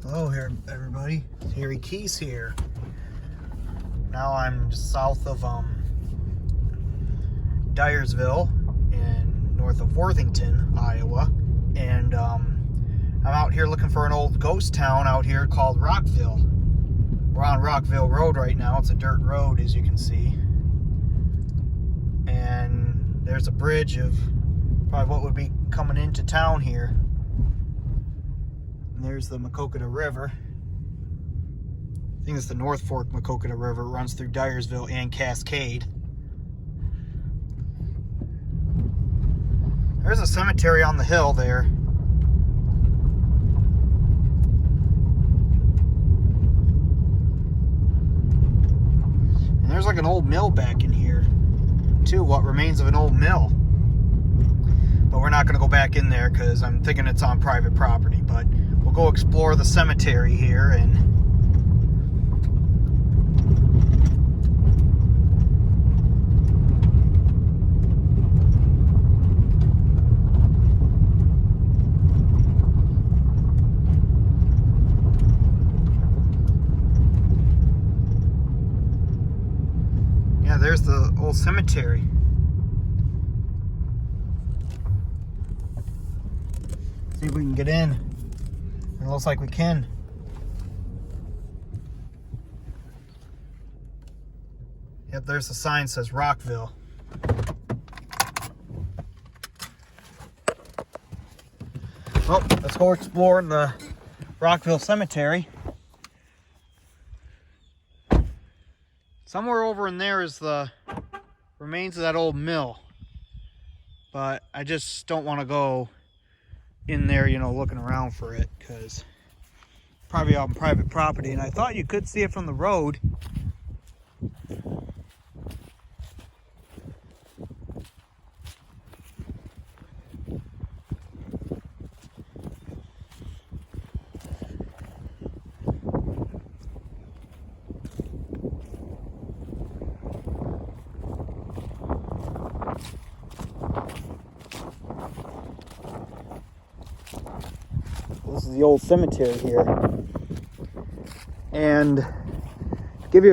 Hello here, everybody. Harry Keys here. Now I'm just south of Dyersville in north of Worthington, Iowa, and I'm out here looking for an old ghost town out here called Rockville. We're on Rockville Road right now. It's a dirt road, as you can see, and there's a bridge of probably what would be coming into town here. And there's the Maquoketa River. I think it's the North Fork Maquoketa River. It runs through Dyersville and Cascade. There's a cemetery on the hill there. And there's like an old mill back in here too, what remains of an old mill. But we're not going to go back in there because I'm thinking it's on private property. But we'll go explore the cemetery here and yeah, there's the old cemetery. See if we can get in. It looks like we can. Yep, there's the sign that says Rockville. Well, let's go explore the Rockville Cemetery. Somewhere over in there is the remains of that old mill. But I just don't want to go in there, you know, looking around for it, because probably on private property. And I thought you could see it from the road. This is the old cemetery here. And to give you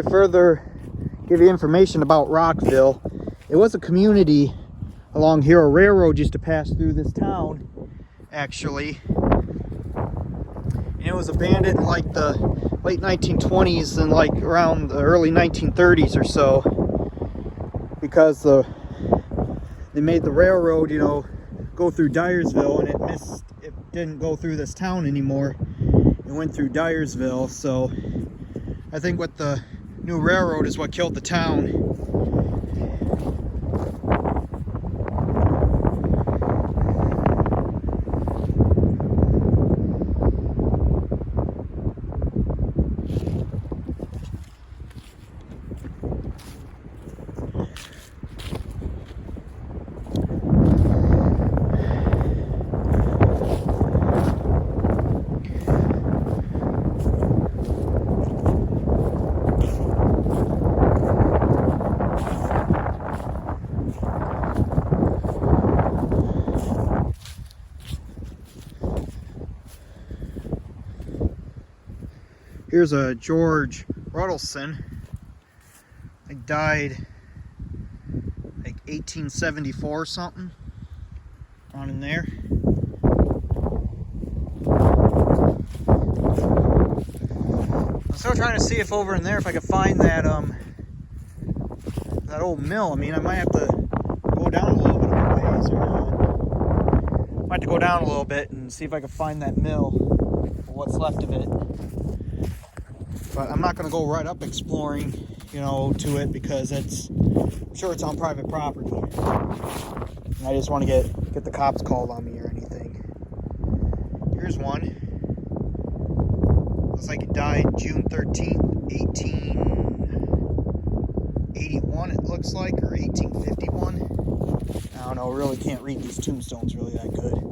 information about Rockville, it was a community along here. A railroad used to pass through this town, actually. And it was abandoned in like the late 1920s and like around the early 1930s or so, because they made the railroad, you know, go through Dyersville, and it didn't go through this town anymore. It went through Dyersville. So I think what the new railroad is what killed the town. Here's a George Ruddleson. He died like 1874 or something, on in there. I'm still trying to see if over in there, if I could find that that old mill. I mean, I might have to go down a little bit of a ways, or not. Might have to go down a little bit and see if I can find that mill, or what's left of it. But I'm not going to go right up exploring, you know, to it, because I'm sure it's on private property. And I just want to get the cops called on me or anything. Here's one. Looks like it died June 13th, 1881, it looks like, or 1851. I don't know, really can't read these tombstones really that good.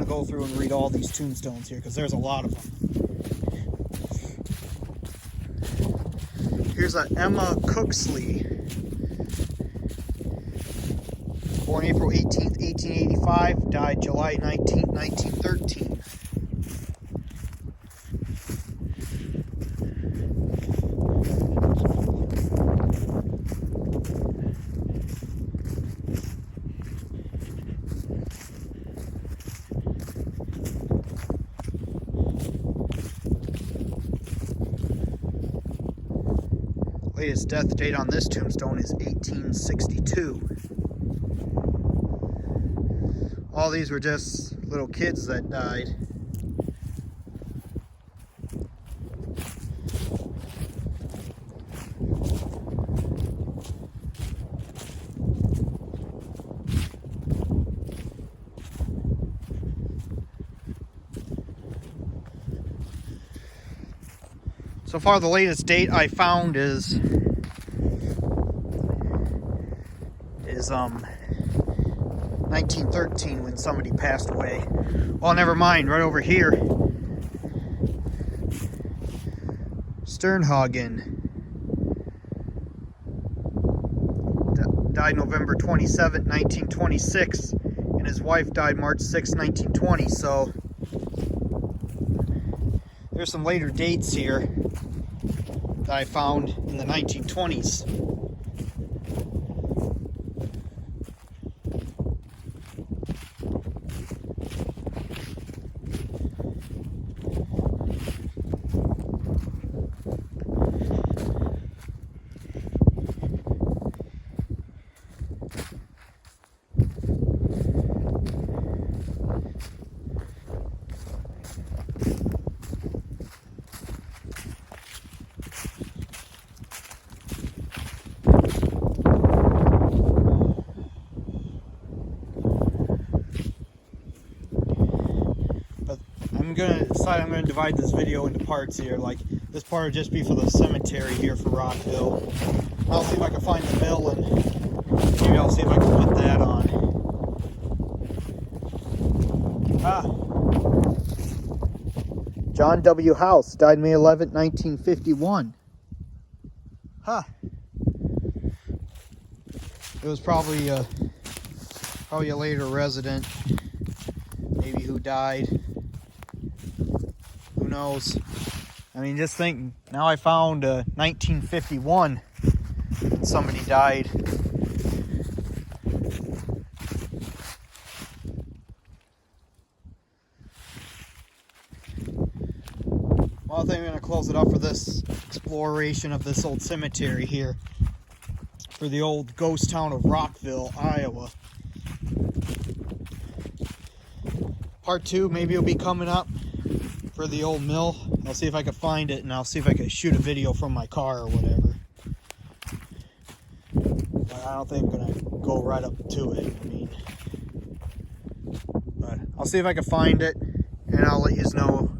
Go through and read all these tombstones here, because there's a lot of them. Here's a Emma Cooksley, born April 18th, 1885, died July 19th, 1913. Latest death date on this tombstone is 1862. All these were just little kids that died. So far, the latest date I found is 1913 when somebody passed away. Well, never mind. Right over here, Sternhagen died November 27, 1926, and his wife died March 6, 1920. So there's some later dates here that I found in the 1920s. I'm going to divide this video into parts here. Like, this part will just be for the cemetery here for Rockville. I'll see if I can find the mill, and maybe I'll see if I can put that on. John W. House died May 11, 1951. Huh. It was probably a later resident, maybe, who died. Who knows? I mean, just think, now I found 1951 somebody died. Well, I think I'm going to close it up for this exploration of this old cemetery here for the old ghost town of Rockville, Iowa. Part 2 maybe will be coming up for the old mill. I'll see if I can find it, and I'll see if I can shoot a video from my car or whatever. But I don't think I'm gonna go right up to it. I mean, but I'll see if I can find it, and I'll let you know